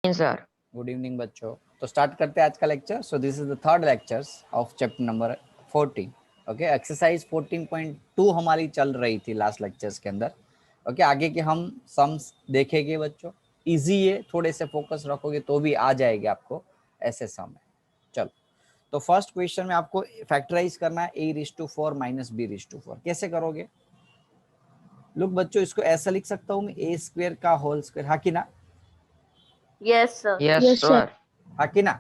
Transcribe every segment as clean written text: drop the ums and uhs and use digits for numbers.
Sir. Good evening बच्चों। तो start करते हैं आज का lecture. So this is the third lecture of chapter number 14। Okay, exercise 14.2 हमारी चल रही थी लास्ट लेक्चर्स के अंदर। ओके, आगे के हम सम्स देखेंगे बच्चों। इजी है, थोड़े से फोकस रखोगे तो भी आ जाएगा आपको ऐसे सम है। चलो, तो फर्स्ट क्वेश्चन में आपको फैक्टराइज करना है a⁴ माइनस b⁴। कैसे करोगे? लुक बच्चों, इसको ऐसा लिख सकता हूँ मैं, a² का होल स्क्वायर। हाँ कि ना? Yes, sir. Yes sir. हाँ कि ना?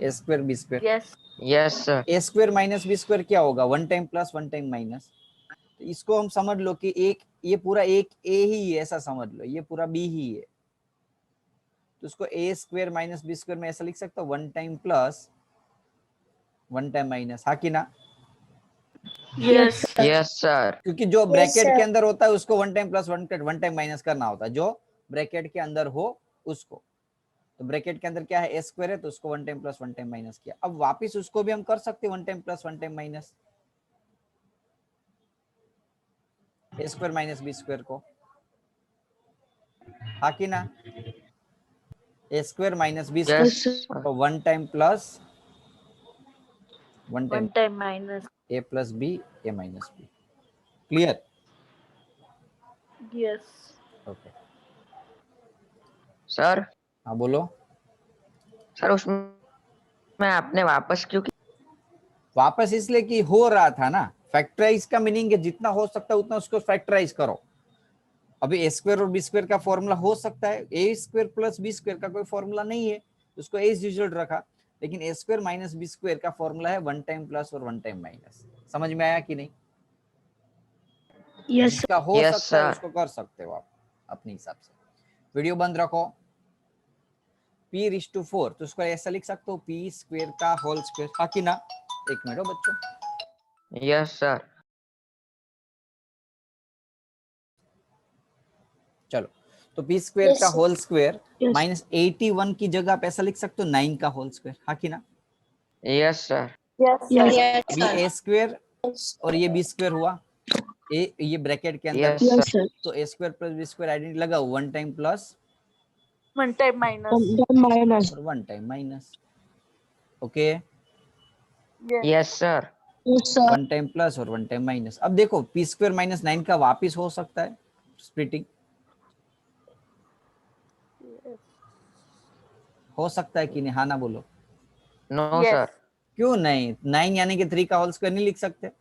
a² b²। Yes. Yes sir. a² minus b² क्या होगा? 1 टाइम प्लस 1 टाइम माइनस। तो इसको हम समझ लो कि एक, ये पूरा एक a ही है, ऐसा समझ लो, ये पूरा b ही है। तो इसको a² माइनस b² में ऐसा लिख सकता हूँ, 1 टाइम प्लस 1 टाइम माइनस। हाँ कि ना? Yes. Yes sir. क्योंकि जो ब्रैकेट के अंदर होता है उसको 1 टाइम प्लस 1 टाइम माइनस करना होता है, जो ब्रैकेट के अंदर हो उसको। तो ब्रैकेट के अंदर क्या है? a² है, तो उसको 1 टाइम प्लस 1 टाइम माइनस किया। अब वापस उसको भी हम कर सकते हैं 1 time plus 1 time minus, a² minus b² को। हाँ कि ना? a² माइनस b², यस तो 1 time plus 1 time One time minus. a plus b, a minus b। Clear? Yes. Okay, sir. हाँ बोलो। सर उसमें आपने वापस क्यों वापस इसलिए कि हो रहा था ना। फैक्टराइज का मीनिंग है जितना हो सकता है उतना उसको फैक्टराइज करो। अभी a² और b² का फॉर्मूला हो सकता है, a² प्लस b² का कोई फॉर्मूला नहीं है, उसको एज यूजुअल रखा। लेकिन a² माइनस b² का फॉर्मूला है 1 टाइम प्लस और 1 टाइम माइनस। समझ में आया कि नहीं? Yes. जिसका हो यस सकता है सर। उसको कर सकते हो आप अपने हिसाब से। वीडियो बंद रखो। p⁴, तो उसको ऐसा लिख सकते हो, p² का होल स्क्वायर। हाँ कि ना? एक मिनट हो बच्चों। Yes sir. चलो, तो p² का होल स्क्वायर माइनस 81 की जगह आप ऐसा लिख सकते हो 9 का होल स्क्वायर। हाँ कि ना? Yes sir. Yes, sir. अभी a² और ये b² हुआ, ये ब्रैकेट के अंदर, यस सर। तो a² प्लस b² आइडेंटिटी लगाओ, 1 time plus One time minus. और 1 time minus. Okay, Yes. Yes sir. 1 time plus और 1 टाइम माइनस। अब देखो p² माइनस 9 का वापिस हो सकता है स्प्लिटिंग, Yes. हो सकता है कि नहीं? हाँ ना बोलो। No Yes. सर। क्यों नहीं? 9 यानी कि 3 का होल स्क्वायर नहीं लिख सकते?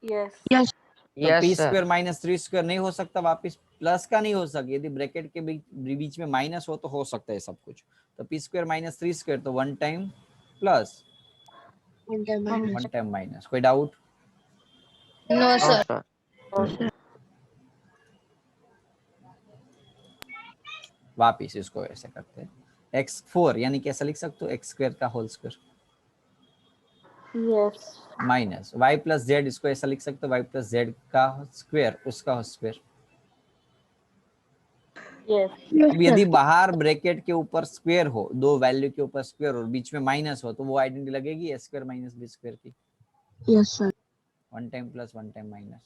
Yes. तो यस p² सर। माइनस 3² नहीं हो सकता वापिस, प्लस का नहीं हो सकता। यदि ब्रैकेट के बीच में माइनस हो तो हो सकता है सब कुछ। तो p² माइनस 3² तो 1 टाइम प्लस 1 टाइम माइनस। कोई डाउट? No sir. वापिस इसको ऐसे करते हैं, x4 यानी कि ऐसा लिख सकते हो x² का whole square Yes. Minus y plus z, इसको ऐसा लिख सकते हो y प्लस जेड का स्क्वायर, उसका स्क्वायर। Yes. अब यदि बाहर ब्रैकेट के ऊपर स्क्वायर हो, दो वैल्यू के ऊपर स्क्वायर और बीच में माइनस हो, तो वो आइडेंटिटी लगेगी a² माइनस b² की। Yes sir. 1 time plus 1 time minus.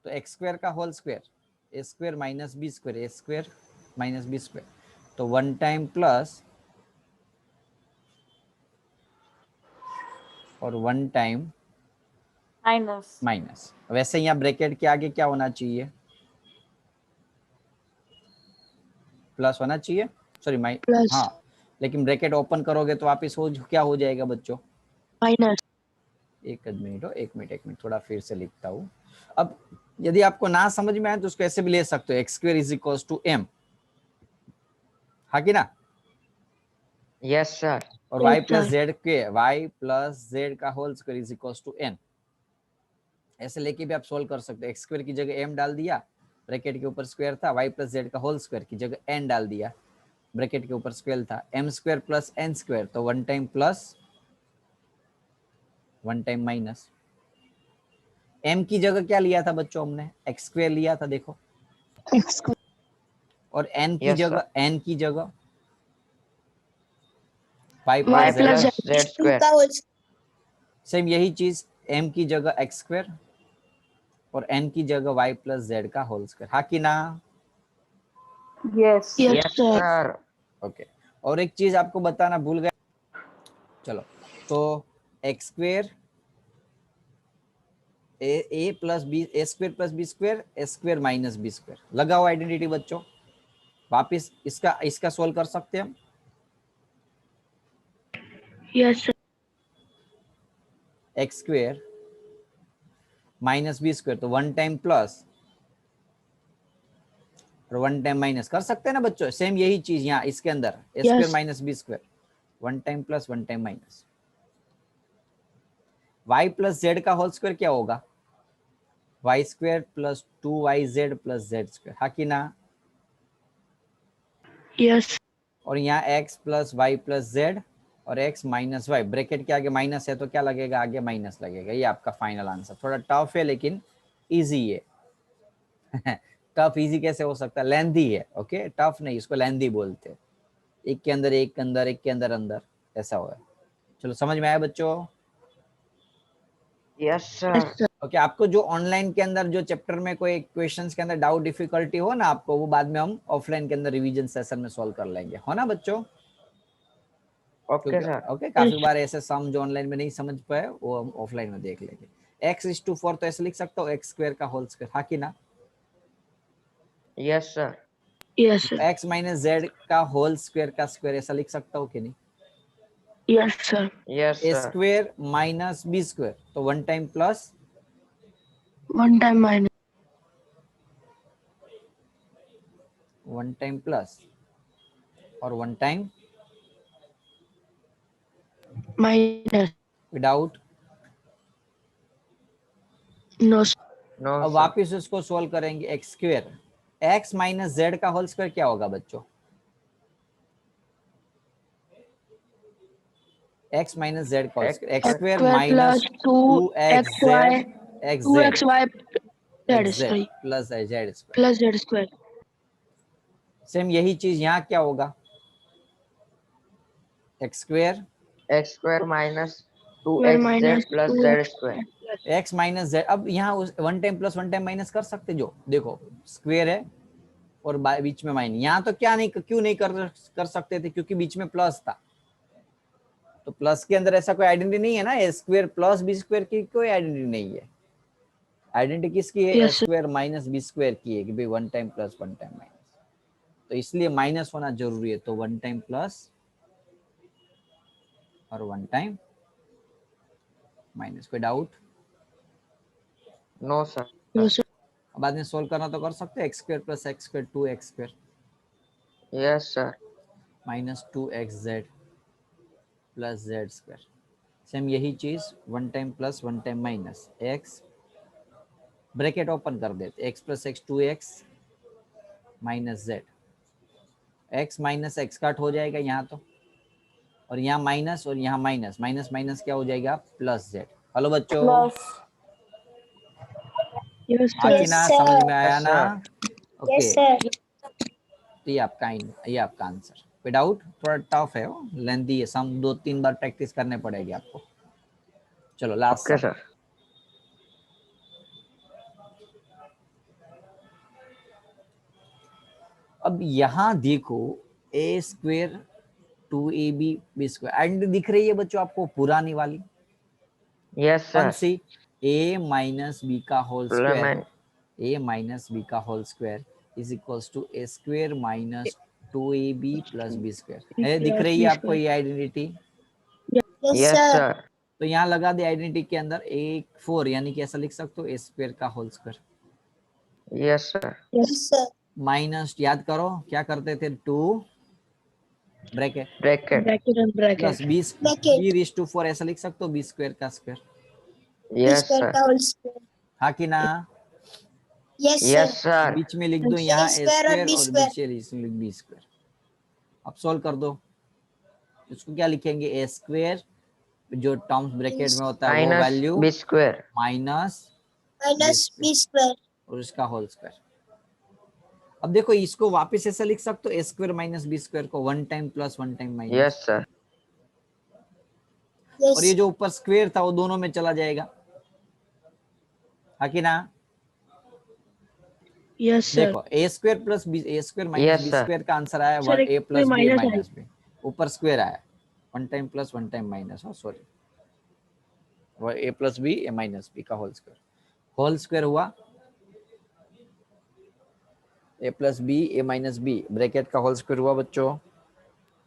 तो x² का whole square a² minus b², a² minus b², तो 1 टाइम प्लस और 1 टाइम Minus. माइनस। वैसे यहाँ ब्रैकेट के आगे क्या होना चाहिए? प्लस होना चाहिए, सॉरी प्लस हाँ, लेकिन ब्रैकेट ओपन करोगे तो वापिस हो, क्या हो जाएगा बच्चों? माइनस। एक मिनट हो, एक मिनट, थोड़ा फिर से लिखता हूँ। अब यदि आपको ना समझ में आए तो उसको ऐसे भी ले सकते हो, x² is equal to m। हाँ कि ना? Yes sir. और y प्लस जेड का whole square is equal to n। ऐसे लेके भी आप सोल्व कर सकते हो। x² की जगह m डाल दिया, ब्रैकेट के ऊपर स्क्वायर था, y प्लस जेड का होल स्क्वायर की जगह n डाल दिया, ब्रैकेट के ऊपर स्क्वायर था, m² प्लस n², तो 1 time plus 1 time minus. m की जगह क्या लिया था बच्चों? हमने x² लिया था, देखो। और n की यस जगह sir. y y plus plus z, z square. Same यही चीज, m की जगह x² और n की जगह y प्लस जेड का होल स्क्वायर। हाँ कि ना? Yes. Yes sir. ओके और एक चीज आपको बताना भूल गया, चलो तो एक्स स्क्वेयर ए प्लस बी, ए स्क्वेयर प्लस बी स्क्वेयर, ए स्क्वेयर माइनस बी स्क्वेयर, लगाओ आइडेंटिटी बच्चों, वापिस इसका इसका सोल्व कर सकते हैं हम। Yes, sir. X square minus B square, तो वन टाइम प्लस और वन टाइम माइनस कर सकते हैं ना बच्चों, सेम यही चीज यहाँ इसके अंदर A square Yes. Minus B square, one time plus one time minus. Y plus Z का होल स्क्वायर क्या होगा, Y square plus 2yz plus Z square, हाँ कि ना। Yes. और यहाँ x plus Y plus Z और x माइनस वाई, ब्रैकेट के आगे माइनस है तो क्या लगेगा, आगे माइनस लगेगा। ये आपका फाइनल आंसर, थोड़ा टफ है लेकिन इजी है। टफ इजी कैसे हो सकता है, लेंदी है। ओके टफ नहीं, इसको लेंदी बोलते हैं, एक के अंदर एक के अंदर एक के अंदर अंदर ऐसा हुआ। चलो समझ में आया बच्चों। Yes Yes, sir. sir. Okay आपको जो ऑनलाइन के अंदर जो चैप्टर में कोई क्वेश्चंस के अंदर डाउट डिफिकल्टी हो ना आपको, वो बाद में हम ऑफलाइन के अंदर रिवीजन सेशन में सॉल्व कर लेंगे, हो ना बच्चों। Okay sir. ओके काफी बार ऐसे सम जो ऑनलाइन में नहीं समझ पाए वो हम ऑफलाइन में देख लेंगे। x⁴ तो ऐसे लिख सकता हूँ एक्स स्क्वायर का होल स्क्वायर, हाँ कि ना। Yes sir. Yes, sir. x minus Z का होल स्क्वायर का स्क्वायर ऐसा लिख सकता हूँ कि नहीं। Yes, sir. Yes A sir. Square minus B square, तो one time plus One time minus. One time plus और one time Minus. Without. No, sir. No अब सर। वापिस उसको सोल्व करेंगे, X square X minus Z का whole square क्या होगा बच्चों, एक्स माइनस जेड का whole square, x X square square minus plus 2 2x xy, z x 2 z xy z x z sorry plus Z square. plus z square. सेम यही चीज यहाँ क्या होगा, x square x square minus two Square x z minus plus 2 z x square. plus. X minus z, अब यहाँ one time plus one time minus कर सकते, जो देखो स्क्वायर है और बीच में माइनस, यहाँ तो क्या नहीं क्यों नहीं कर सकते थे, क्योंकि बीच में प्लस था, तो प्लस के अंदर ऐसा कोई आइडेंटिटी नहीं है ना, a square plus B square की कोई आइडेंटिटी नहीं है। आइडेंटिटी किसकी है, a Yes, sir. Square minus B square की है कि भाई one time plus one time minus, तो इसलिए माइनस होना जरूरी है, तो वन टाइम प्लस और वन टाइम माइनस। कोई doubt. No sir. No, sir. बाद में सोल्व करना तो कर सकते हैं, x square plus x square 2x square yes sir. Minus 2xz plus Z square. Same यही चीज one time plus one time minus, x bracket open कर देते, x plus x 2x minus Z, x minus x cut हो जाएगा यहाँ तो, और यहाँ माइनस और यहाँ माइनस, माइनस माइनस क्या हो जाएगा, प्लस जेड। हेलो बच्चों, Plus. Yes, हाँ sir. कि ना, समझ में आया Yes, ना। sir. Okay Yes, sir. तो ये आपका आंसर। विदाउट थोड़ा टफ है, वो लेंथी है, सम 2-3 बार प्रैक्टिस करने पड़ेगी आपको। चलो लास्ट ओके सम। सर। अब यहाँ देखो, A square 2ab B square, identity दिख रही है बच्चों आपको पुरानी वाली, यस कौन sir. See, a minus B का whole square, plus a minus B का whole square is equals to A square minus 2ab plus B square है, दिख Plus रही b है आपको square. ये आइडेंटिटी। Yes sir. तो यहाँ लगा दे आइडेंटिटी के अंदर एक 4, यानी कि ऐसा लिख सकते हो ए स्क्वायर का whole square yes sir. Yes, sir. Minus, याद करो क्या करते थे, 2 bracket bracket. Bracket and plus bracket. B raise to 4 ऐसा लिख सकते हो, बी स्क्वायर का स्क्वायर, यस सर। हाँ कि ना। Yes sir. बीच में लिख दो यहाँ ए स्क्वायर और बीच में बी स्क्वायर। अब सोल्व कर दो, इसको क्या लिखेंगे, ए स्क्वायर जो टर्म्स ब्रैकेट में होता है वो minus value b square. Minus b square. और इसका होल स्क्वायर। अब देखो इसको वापस ऐसा लिख सकते हो, a square minus B square को one time plus one time minus, yes sir. और ये जो ऊपर स्क्वायर था वो दोनों में चला जाएगा, हाँ कि ना। Yes, sir. देखो A square plus B, A square minus Yes, B sir. Square का आंसर आया Sir, वन, ए एक plus B minus minus B, ऊपर स्क्वायर आया, one time plus one time minus, sorry, वो A plus B A minus B का whole square हुआ, A plus B A minus B bracket का whole square हुआ बच्चों।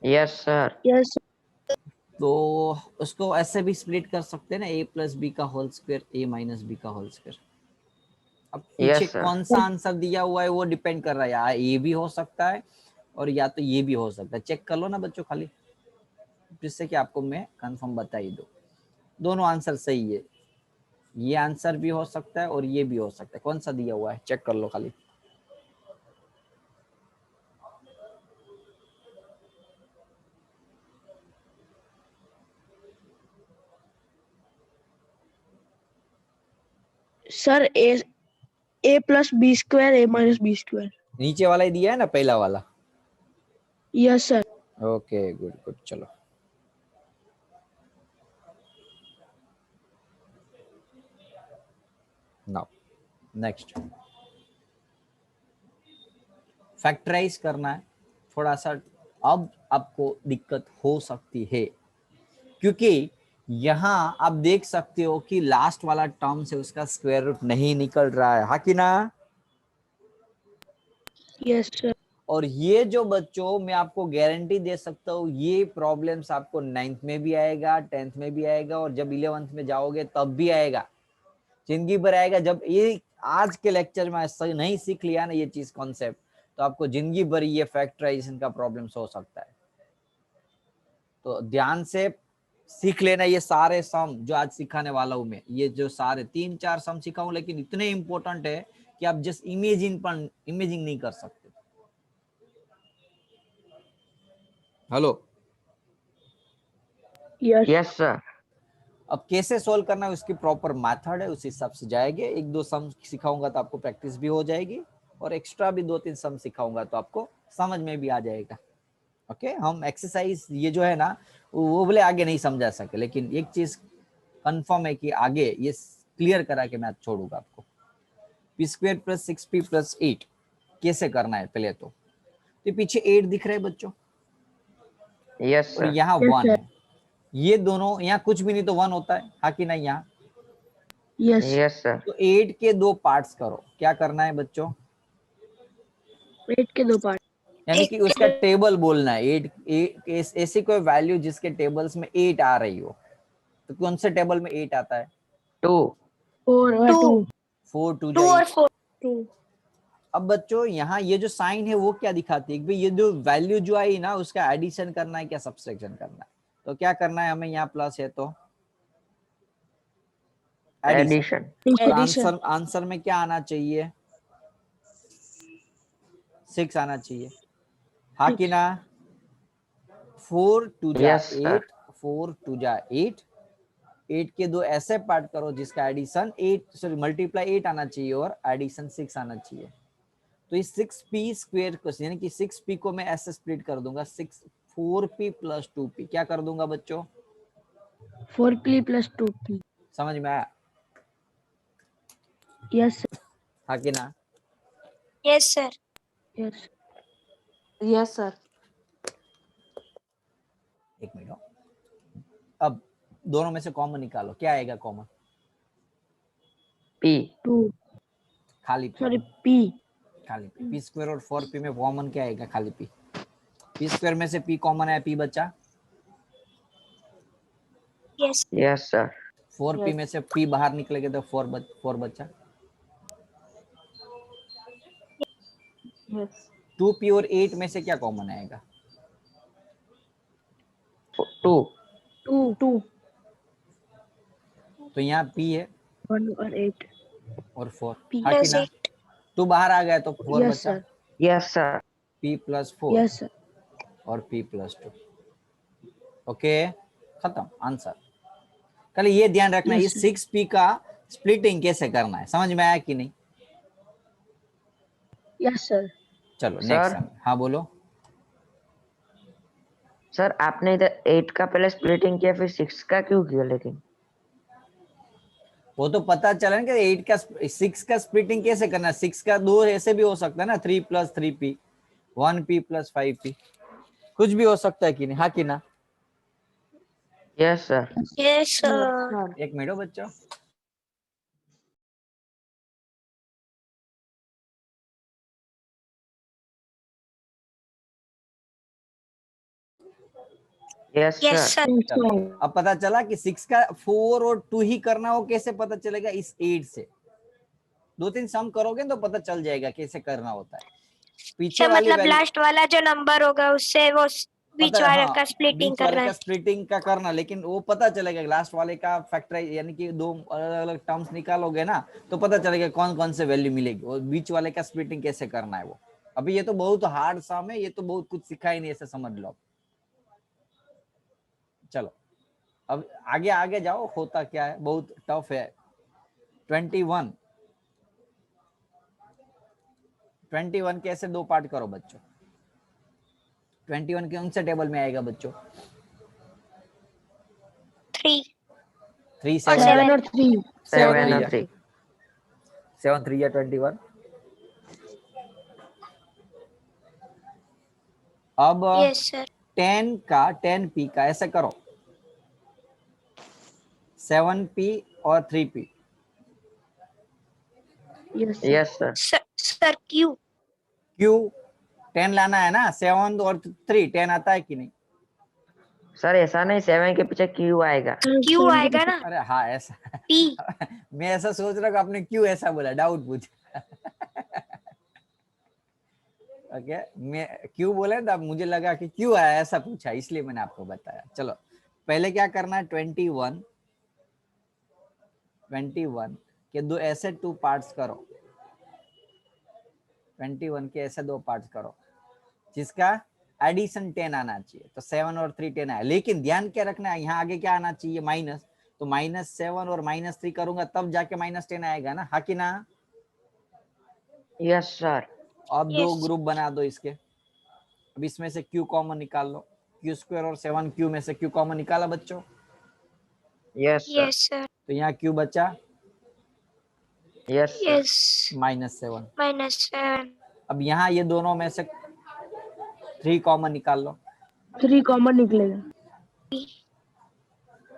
Yes, sir. Yes, sir. तो उसको ऐसे भी स्प्लिट कर सकते हैं ना, ए प्लस बी का होल स्क्वायर ए माइनस बी का होल स्क्वायर। अब पीछे Yes, sir. कौन सा आंसर दिया हुआ है वो डिपेंड कर रहा है, या ये भी हो सकता है और या तो ये भी हो सकता है। चेक कर लो ना बच्चों खाली, जिससे कि आपको मैं कंफर्म बता ही दूं। दोनों आंसर सही है, ये आंसर भी हो सकता है और ये भी हो सकता है। कौन सा दिया हुआ है चेक कर लो खाली। Sir, A plus B square, A minus B square. नीचे वाला ही दिया है ना, पहला वाला। Yes, sir. Okay good good, चलो नाउ नेक्स्ट। फैक्टराइज करना है थोड़ा सा, अब आपको दिक्कत हो सकती है क्योंकि यहाँ आप देख सकते हो कि लास्ट वाला टर्म से उसका स्क्वायर रूट नहीं निकल रहा है, हाँ कि ना। Yes, sir. और ये जो बच्चों मैं आपको गारंटी दे सकता हूँ, ये प्रॉब्लम्स आपको 9th में भी आएगा, 10th में भी आएगा और जब 11th में जाओगे तब भी आएगा, जिंदगी भर आएगा। जब ये आज के लेक्चर में नहीं सीख लिया ना ये चीज कॉन्सेप्ट, तो आपको जिंदगी भर ये फैक्टराइजेशन का प्रॉब्लम्स हो सकता है। तो ध्यान से सीख लेना ये सारे सम जो आज सिखाने वाला हूं मैं, ये जो सारे 3-4 सम सिखाऊं, लेकिन इतने इंपॉर्टेंट है कि आप जस्ट इमेजिंग नहीं कर सकते। Hello, Yes. Yes, sir. अब कैसे सोल्व करना है उसकी प्रॉपर मेथड है, उस हिसाब से जाएंगे। 1-2 सम सिखाऊंगा तो आपको प्रैक्टिस भी हो जाएगी और एक्स्ट्रा भी 2-3 सम सिखाऊंगा तो आपको समझ में भी आ जाएगा। ओके, हम एक्सरसाइज ये जो है ना वो बोले आगे नहीं समझा सके, लेकिन एक चीज कंफर्म है कि आगे ये क्लियर करा के मैं छोड़ूंगा आपको। P square plus 6p plus 8 कैसे करना है पहले तो पीछे 8 दिख रहे हैं बच्चों Yes, और sir. यहाँ Yes, 1 sir. है, ये दोनों यहाँ कुछ भी नहीं तो 1 होता है, हाँ कि नहीं। यहाँ Yes. Yes, sir. तो 8 के 2 पार्ट्स करो, क्या करना है बच्चों, 8 के 2 पार्ट। यानी कि उसका टेबल बोलना है। 8 ऐसी कोई वैल्यू जिसके टेबल्स में 8 आ रही हो, तो कौन से टेबल में 8 आता है, 2. 4 और 2. 4 2 2 और 4. 2. अब बच्चों यहाँ ये जो साइन है वो क्या दिखाती है, भाई ये जो वैल्यू जो आई ना उसका एडिशन करना है क्या सब्सट्रैक्शन करना है। तो क्या करना है हमें, यहाँ प्लस है तो एडिशन। Addition. आंसर में क्या आना चाहिए, 6 आना चाहिए, हाँ कि ना। 4 2 जा Yes, sir. 8, 4 2 जा 8, 8 के 2 ऐसे पार्ट करो जिसका एडिशन 8 सॉरी मल्टीप्लाई 8 आना चाहिए और एडिशन 6 आना चाहिए। तो इस 6p स्क्वायर को यानी कि 6p को मैं ऐसे स्प्लिट कर दूंगा, 4p प्लस 2p क्या कर दूंगा बच्चों, 4p plus 2p. समझ में आया, Yes, sir. हाँ कि ना। Yes, sir. Yes. Yes, sir. एक मिनट हो। अब दोनों में से कॉमन निकालो, क्या आएगा कॉमन, P. 2. खाली p, Sorry, p. खाली p स्क्वायर और 4p में कॉमन क्या आएगा, खाली p स्क्वायर में से p कॉमन है, p बचा। Yes. Yes, sir. 4p Yes. में से p बाहर निकलेगा तो 4 बचा। Yes. 2p और 8 में से क्या कॉमन आएगा, 2. 2. तो यहाँ p है 1 और 8. और 4, P. हाँ कि ना। 2 बाहर आ गया तो 4 Yes, बचा, sir. Yes, sir. p plus 4 Yes, sir. और p प्लस 2। ओके, खत्म आंसर। कल ये ध्यान रखना, Yes, इस sir. 6p का स्प्लिटिंग कैसे करना है, समझ में आया कि नहीं। Yes, sir. चलो Sir. नेक्स्ट, हाँ बोलो। सर आपने इधर 8 का पहले स्प्लिटिंग किया फिर 6 का क्यों किया लेकिन, वो तो पता चला ना कि 8 का 6 का स्प्लिटिंग कैसे करना है। 6 का 2 ऐसे भी हो सकता है ना, 3 + 3p, 1p + 5p, कुछ भी हो सकता है कि नहीं, हाँ कि ना। Yes, sir. Yes, Yes, sir. sir. एक मिनट हो बच्चों। Yes, Yes, sir. sir. Yes, चलो, sir. अब पता चला कि 6 का 4 और 2 ही करना हो, कैसे पता चलेगा, इस 8 से 2-3 सम करोगे तो पता चल जाएगा कैसे करना होता है। पीछे सर वाली मतलब वैल्यू लास्ट वाला जो नंबर होगा उससे वो बीच पता है, वाले हाँ, का स्प्लिटिंग बीच वाले करना का है। स्प्लिटिंग का करना, लेकिन वो पता चलेगा लास्ट वाले का फैक्टराइज, यानी कि दो अलग अलग टर्म्स निकालोगे ना तो पता चलेगा कौन कौन से वैल्यू मिलेगी, और बीच वाले का स्प्लिटिंग कैसे करना है वो। अभी ये तो बहुत हार्ड सम है, ये तो बहुत कुछ सिखा ही नहीं, ऐसे समझ लो। चलो अब आगे आगे जाओ, होता क्या है, बहुत टफ है। 21 21 के ऐसे 2 पार्ट करो बच्चों। 21 कौन से टेबल में आएगा बच्चों? 3 3 और 7 7 7। और 3. 7 3 and 3. 7 3 या 21। अब यस सर। 10 का 10p का ऐसे करो, 7p और 3p। Yes, sir. Yes, sir. Sir Q Q 10 लाना है ना, 7 और 3 10 आता है कि नहीं? सर ऐसा नहीं, 7 के पीछे Q आएगा। क्यू 7 के आएगा पीछे. ना, अरे हाँ ऐसा पी। मैं ऐसा सोच रहा हूँ आपने क्यों ऐसा बोला, डाउट पूछा ओके, मैं क्यों बोले तो अब मुझे लगा कि क्यों आया, ऐसा पूछा, इसलिए मैंने आपको बताया। चलो पहले क्या करना है, 21 के दो ऐसे 2 पार्ट्स करो। 21 के ऐसे 2 पार्ट्स करो जिसका एडिशन 10 आना चाहिए। तो 7 और 3 10 आया, लेकिन ध्यान क्या रखना है, यहाँ आगे क्या आना चाहिए, माइनस। तो -7 और -3 करूंगा तब जाके -10 आएगा ना, हाँ कि ना। Yes, sir. अब 2 Yes. ग्रुप बना दो इसके। अब इसमें से Q कॉमन निकाल लो, Q² और 7Q में से Q कॉमन निकाला बच्चों। Yes, sir. Yes sir. तो यहाँ Q बचा Yes, sir. यस -7। -7। अब यहाँ ये दोनों में से 3 कॉमन निकाल लो, 3 कॉमन निकलेगा.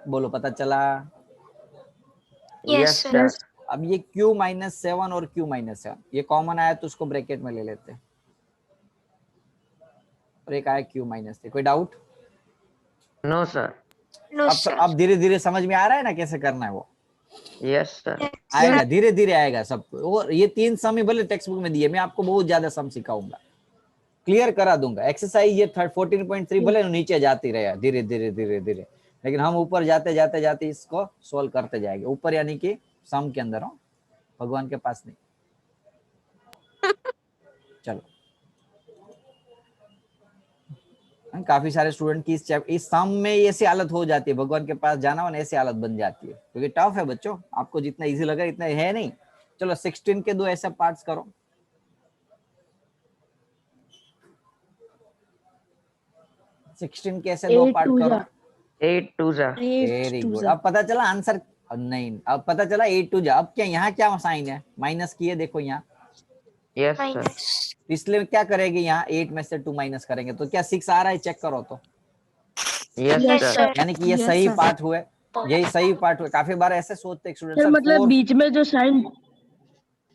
बोलो पता चला। Yes Yes, sir. sir. Yes. अब ये Q -7 और Q -7 ये कॉमन आया तो उसको ब्रैकेट में ले लेते हैं, और एक आया Q -3। कोई doubt? No, sir. No sir. अब धीरे धीरे समझ में आ रहा है ना कैसे करना है वो, Yes, sir. आएगा धीरे धीरे आएगा सबको। और ये 3 सम ही भले टेक्स्ट बुक में दिए, मैं आपको बहुत ज्यादा सम सिखाऊंगा, क्लियर करा दूंगा। एक्सरसाइज ये 14.3 भले नीचे जाती रहे धीरे धीरे धीरे धीरे, लेकिन हम ऊपर जाते जाते जाते इसको सोल्व करते जाएंगे, ऊपर यानी कि सम के अंदर हो, भगवान के पास नहीं। चलो काफी सारे स्टूडेंट की इस सम में ऐसी हालत हो जाती है, भगवान के पास जाना हो ना ऐसी हालत बन जाती है, क्योंकि टफ है बच्चों, आपको जितना इजी लगा इतना है नहीं। चलो 16 के 2 ऐसे पार्ट्स करो। 16 के ऐसे 2 8 पार्ट 2 करो। जा. 8 2 जा. 8 वेरी 2 गुड, जा. अब पता चला आंसर। नहीं, अब पता चला 8 2 जा। अब क्या यहाँ क्या साइन है, माइनस की है, देखो यहाँ। Yes, sir. माइनस। इसलिए क्या करेंगे, यहाँ 8 में से 2 माइनस करेंगे तो क्या 6 आ रहा है, चेक करो तो। Yes, yes sir. सर। यानी कि ये Yes, सही sir. पार्ट हुए, यही सही पार्ट हुए। काफी बार ऐसे सोचते स्टूडेंट, सर सर मतलब 4। बीच में जो साइन,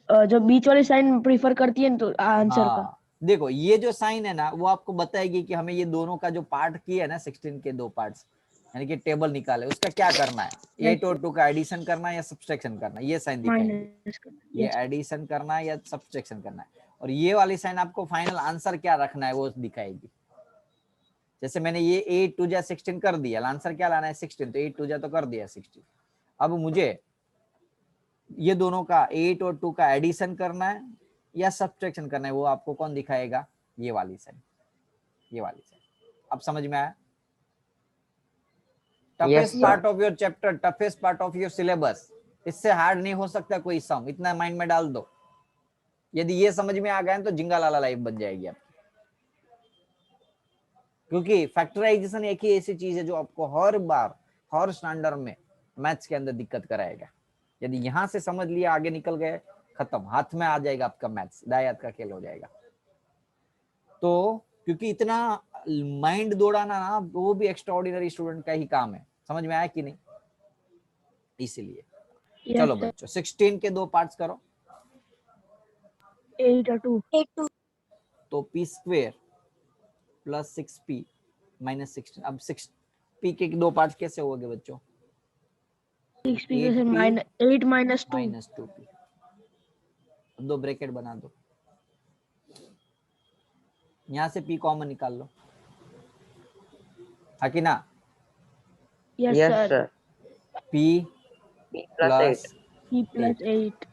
जो बीच वाली साइन प्रीफर करती है तो आंसर का. हाँ देखो ये जो साइन है ना वो आपको बताएगी कि हमें ये दोनों का जो पार्ट किया है ना 16 के 2 पार्ट्स, यानी कि टेबल निकाले, उसका क्या करना है, 8 और 2 का एडिशन करना है या सब्सट्रैक्शन करना है, ये साइन दिखाएंगे। माइनस का. ये एडिशन करना है या सब्सट्रैक्शन करना है, और ये वाली साइन आपको फाइनल आंसर क्या रखना है वो दिखाएगी। जैसे मैंने ये 8 2 जा 16 कर दिया, आंसर क्या लाना है 16, तो 8 2 जा तो कर दिया 16। अब मुझे ये दोनों का 8 और 2 का एडिशन करना है या सब्सट्रैक्शन करना है, वो आपको कौन दिखाएगा, ये वाली साइन, ये वाली साइन। अब समझ में आया? Toughest Yes, part sir. Of your chapter, toughest part of your syllabus, इससे हार्ड नहीं हो सकता कोई सम, इतना माइंड में डाल दो। यदि ये समझ में आ गया तो जिंगा लाला लाइफ बन जाएगी आपकी, क्योंकि फैक्टराइजेशन एक ही ऐसी चीज है जो आपको हर बार हर स्टैंडर्ड में मैथ्स के अंदर दिक्कत कराएगा। यदि यहाँ से समझ लिया, आगे निकल गए, खत्म, हाथ में आ जाएगा आपका मैथ्स, दाएं हाथ का खेल हो जाएगा। तो क्योंकि इतना माइंड दौड़ाना ना, वो भी एक्स्ट्रा ऑर्डिनरी स्टूडेंट का ही काम है। समझ में आया कि नहीं? इसीलिए Yes, चलो sir. बच्चों 16 के दो पार्ट्स करो। 8 or 2. 8 2. तो P square plus 6p minus 16। अब 6p के दो पार्ट्स कैसे हो गए बच्चों? 6p से 8p -8 minus 2. Minus 2p। अब दो ब्रैकेट बना दो, यहाँ से p कॉमन निकाल लो, है कि ना? Yes, Yes, sir. sir. p P plus plus 8. P plus 8.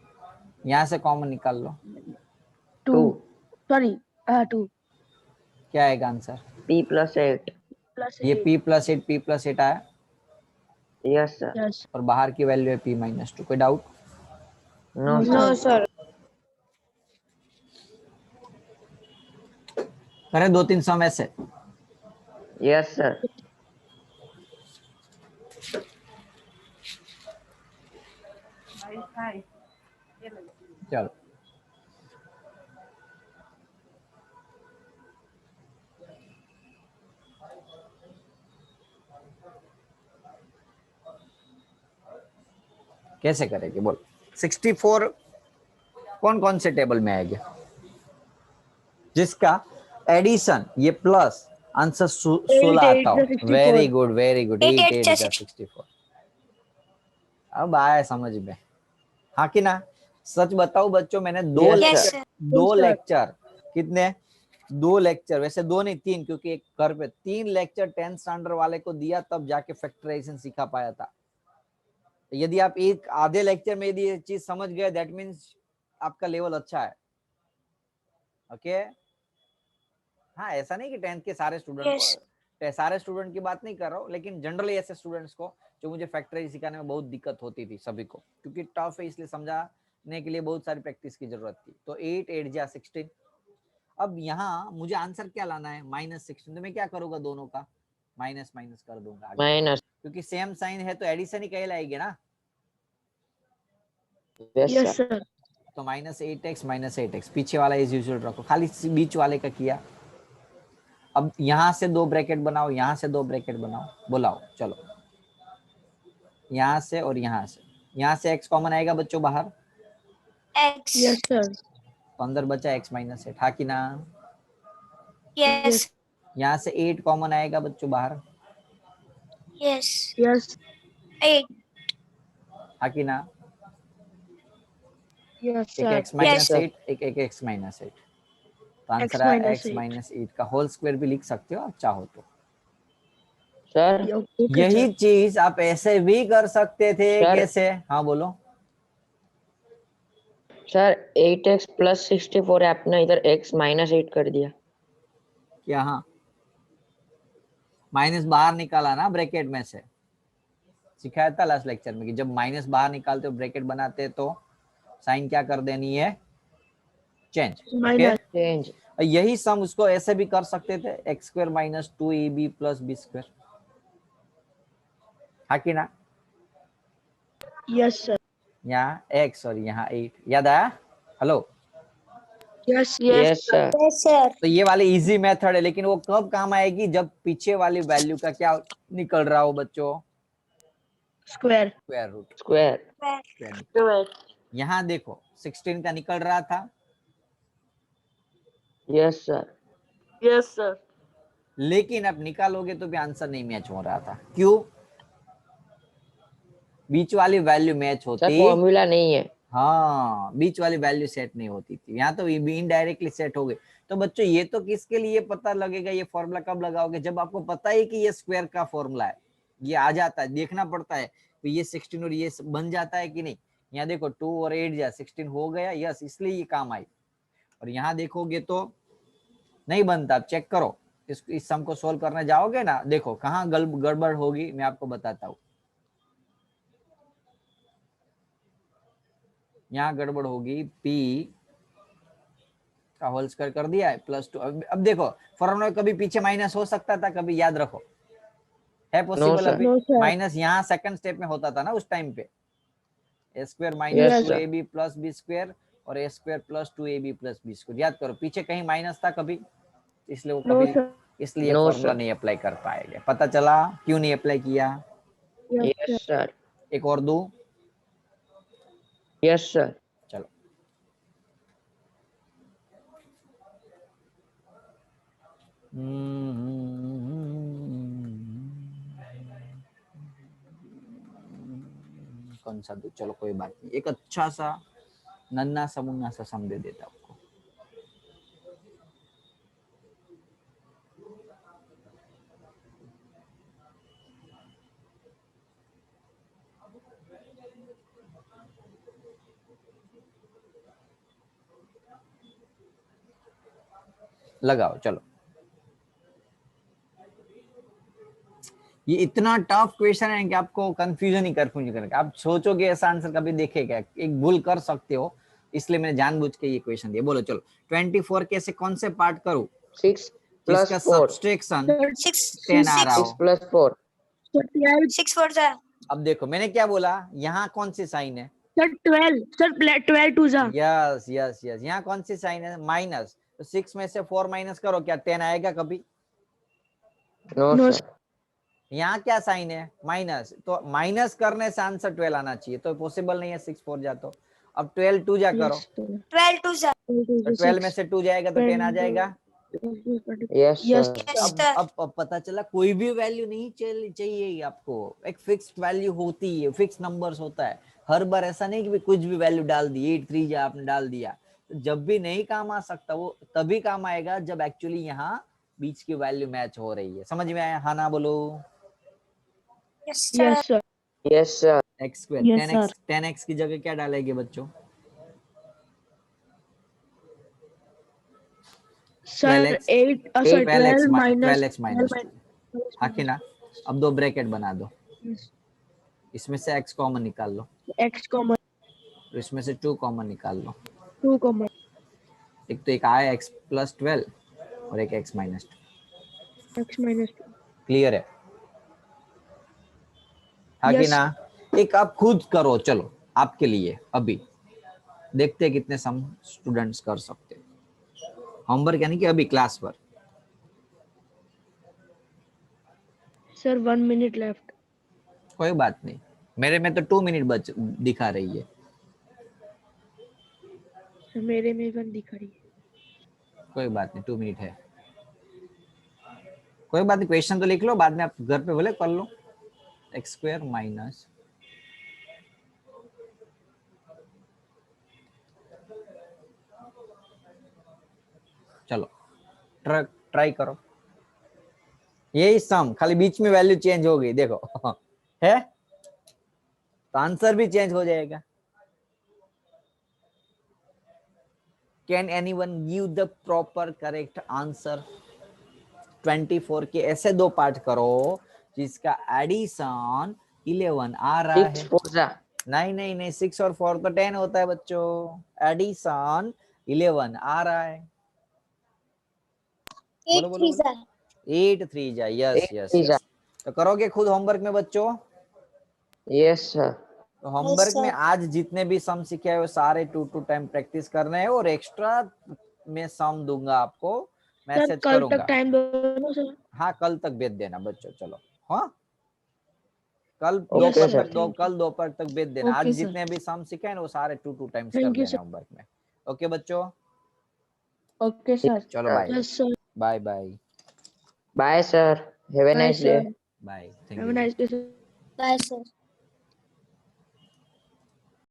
यहाँ से कॉमन निकाल लो, 2. 2. Sorry. 2. क्या आएगा आंसर? P plus 8. Plus ये 8. p प्लस 8 आया, Yes, sir. Yes. और बाहर की वैल्यू है p माइनस 2। कोई doubt? No, No, sir. sir. करें 2-3 सम ऐसे? Yes, sir. चलो कैसे करेंगे बोल? 64 कौन कौन से टेबल में आएगा? जिसका एडिशन ये प्लस आंसर 16 आता हो। 64. Very good, very good. 8 8 8 8 जा 64। अब आया समझ में, हाँ कि ना? सच बताओ बच्चों, मैंने Yes, Yes, sir. sir. दो sir. लेक्चर, कितने? 2 लेक्चर, वैसे 2 नहीं 3, क्योंकि एक घर पे 3 लेक्चर 10th स्टैंडर्ड वाले को दिया, तब जाके फैक्टराइजेशन सीखा पाया था। यदि आप एक आधे लेक्चर में यदि ये चीज समझ गए, दैट मीन्स आपका लेवल अच्छा है। ओके हाँ, ऐसा नहीं कि 10th के सारे स्टूडेंट Yes. को, सारे स्टूडेंट की बात नहीं कर रहा हूँ, लेकिन जनरली ऐसे स्टूडेंट्स को जो मुझे फैक्टराइज सिखाने में बहुत दिक्कत होती थी सभी को, क्योंकि टफ है, इसलिए समझाने के लिए बहुत सारी प्रैक्टिस की जरूरत थी। तो 8 8 जा 16। अब यहाँ मुझे आंसर क्या लाना है? -16। तो मैं क्या करूंगा? दोनों का माइनस माइनस कर दूंगा आगे, Minus. क्योंकि सेम साइन है तो एडिशन ही कहलाएगी ना। Yes, Yes, sir. sir. तो -8x पीछे वाला इज यूजुअल रखो, खाली बीच वाले का किया। अब यहाँ से 2 ब्रैकेट बनाओ, यहाँ से 2 ब्रैकेट बनाओ, बुलाओ चलो, यहाँ से और यहाँ से x कॉमन आएगा बच्चों बाहर, X. Yes, sir. तो अंदर बचा x माइनस 8, हाँ कि ना? Yes. यहाँ से 8 कॉमन आएगा बच्चों बाहर, Yes. Yes. 8. हाँ कि ना? Yes, एक sir. x minus sir. 8, एक x माइनस 8, तो आंसर X है minus x 8. माइनस 8 का होल स्क्वायर भी लिख सकते हो आप चाहो तो। Sir. Okay, यही sir. चीज आप ऐसे भी कर सकते थे। Sir. कैसे? हाँ बोलो। Sir, 8x plus 64 है, आपने इधर x minus 8 कर दिया। क्या? हाँ, माइनस बाहर निकाला ना ब्रैकेट में से, सिखाया था लास्ट लेक्चर में कि जब माइनस बाहर निकालते हो, ब्रैकेट बनाते हैं, तो साइन क्या कर देनी है? चेंज। Minus. Change. यही सम उसको ऐसे भी कर सकते थे, x square minus 2ab plus B square, हाँ कि ना? Yes, sir. यहाँ x और यहाँ 8, याद आया? Hello. Yes, yes, Yes, sir. Yes, sir. तो ये वाली इजी मेथड है, लेकिन वो कब काम आएगी? जब पीछे वाली वैल्यू का क्या निकल रहा हो बच्चों? Square. Square root. Square. Square. यहाँ देखो 16 का निकल रहा था, Yes, sir. Yes, sir. लेकिन अब निकालोगे तो भी आंसर नहीं मैच हो रहा था। क्यों? बीच वाली वैल्यू मैच Sir, होती, formula नहीं है। हाँ, बीच वाली वैल्यू सेट नहीं होती थी, यहाँ तो इनडायरेक्टली सेट हो गई। तो बच्चों ये तो किसके लिए पता लगेगा? ये फॉर्मूला कब लगाओगे? जब आपको पता है कि ये स्क्वायर का फॉर्मूला है, ये आ जाता है, देखना पड़ता है तो ये 16 और ये बन जाता है कि नहीं। यहाँ देखो 2 और 8 जा 16 हो गया, यस, इसलिए ये काम आई। और यहाँ देखोगे तो नहीं बनता। आप चेक करो, इस सम को सोल्व करने जाओगे ना, देखो कहाँ गड़बड़ होगी, मैं आपको बताता हूँ। यहाँ गड़बड़ होगी, p का होल स्क्वायर कर दिया है प्लस 2। अब देखो फॉर्मूला में कभी पीछे माइनस हो सकता था, कभी, याद रखो, है पॉसिबल? sir. अभी No, sir. माइनस यहाँ सेकंड स्टेप में होता था ना उस टाइम पे, A square Yes, minus two sir. A B plus B square और A square plus two A B plus B square. याद करो पीछे कहीं माइनस था कभी, इसलिए वो नो कभी सर। इसलिए No, फॉर्मूला sir. नहीं अप्लाई कर पाएंगे। पता चला क्यों नहीं अप्लाई किया? Yes, sir. एक और दो, Yes, sir. चलो कौन सा दो, चलो कोई बात नहीं, एक अच्छा सा नन्ना सा मुन्ना सा सम दे देता हूँ आपको। लगाओ चलो। ये इतना टफ क्वेश्चन है कि आपको कंफ्यूजन ही करेगा। आप सोचोगे ऐसा आंसर कभी देखेगा, एक भूल कर सकते हो, इसलिए मैंने जानबूझ के ये क्वेश्चन दिया। बोलो चलो 24 के ऐसे कौन से पार्ट करूं 6 plus जिसका 4. सब्सट्रैक्शन 6 10 आ रहा 6 हो? plus 4. सर 12 6 4 जा। अब देखो मैंने क्या बोला, यहाँ कौन सी साइन है? सर 12 सर 12 टू जा। यस यस यस, यहाँ कौन सी साइन है? माइनस। तो 6 में से 4 माइनस करो, क्या 10 आएगा कभी? No, no sir. यहाँ क्या साइन है? माइनस। तो माइनस करने से आंसर 12 आना चाहिए, तो पॉसिबल नहीं है 6 4 जा। तो अब 12 2 जा करो, 12 2 जा। तो 12 में से 2 जाएगा तो 10 आ जाएगा। Yes, Yes, sir. Yes, sir. अब पता चला कोई भी वैल्यू नहीं चाहिए आपको, एक फिक्स्ड वैल्यू होती है, फिक्स नंबर्स होता है। हर बार ऐसा नहीं कि कुछ भी वैल्यू डाल दी, 8 3 जा आपने डाल दिया, तो जब भी नहीं काम आ सकता वो तभी काम आएगा जब एक्चुअली यहाँ बीच की वैल्यू मैच हो रही है। समझ में आया? हाँ ना बोलो। Yes, sir. Yes sir. Yes, sir. X square Yes, 10x 10x की जगह क्या डालेंगे बच्चों? Sir 12x 8 sir 12x 12 minus 12x minus 2। हाँ कि ना? अब दो ब्रैकेट बना दो, इसमें से x कॉमन निकाल लो, x कॉमन तो इसमें से 2 कॉमन निकाल लो। 2 कॉमन एक तो एक आया x प्लस 12 और एक x minus 2। x minus 2। Clear है? हाँ कि Yes. ना? एक आप खुद करो, चलो आपके लिए अभी देखते हैं कितने सम स्टूडेंट्स कर सकते हैं। होमवर्क यानी कि अभी क्लास पर। Sir 1 minute left. कोई बात नहीं, मेरे में तो 2 मिनट बच दिखा रही है। सर मेरे में 1 दिखा रही है। कोई बात नहीं, 2 मिनट है, कोई बात नहीं। क्वेश्चन तो लिख लो, बाद में आप घर पे बोले कर लो। एक्स स्क्वायर माइनस चलो ट्राई करो। यही सम, खाली बीच में वैल्यू चेंज हो गई, देखो है तो आंसर भी चेंज हो जाएगा। Can anyone give the proper correct answer? 24 के ऐसे दो पार्ट करो जिसका एडिशन 11 आ रहा 6 है। 4 जा. नहीं नहीं नहीं, 6 और 4 तो 10 होता है बच्चों। एडिशन 11 आ रहा है। 8 3 जा। 8 3 जा। यस 8 यस 3 जा. यस। तो करोगे खुद होमवर्क में बच्चों? Yes, sir. तो होमवर्क sir. में आज जितने भी सम सीखे हैं वो सारे 2 टाइम प्रैक्टिस करने हैं, और एक्स्ट्रा में सम दूंगा आपको, सर मैसेज कल करूंगा। तक टाइम दो ना सर। हाँ कल तक भेज देना बच्चों। चलो हाँ कल Okay, दोपहर sir. तक कल दोपहर तक भेज देना। आज Okay, sir. जितने भी सम सीखे हैं वो सारे 2 टाइम्स कर Thank you, देना sir. होमवर्क में। ओके बच्चों, ओके सर। चलो bye yes sir. Bye bye Bye, sir. Have a bye nice day. Sir. Bye. Thank have a you. Nice day sir. Bye, sir.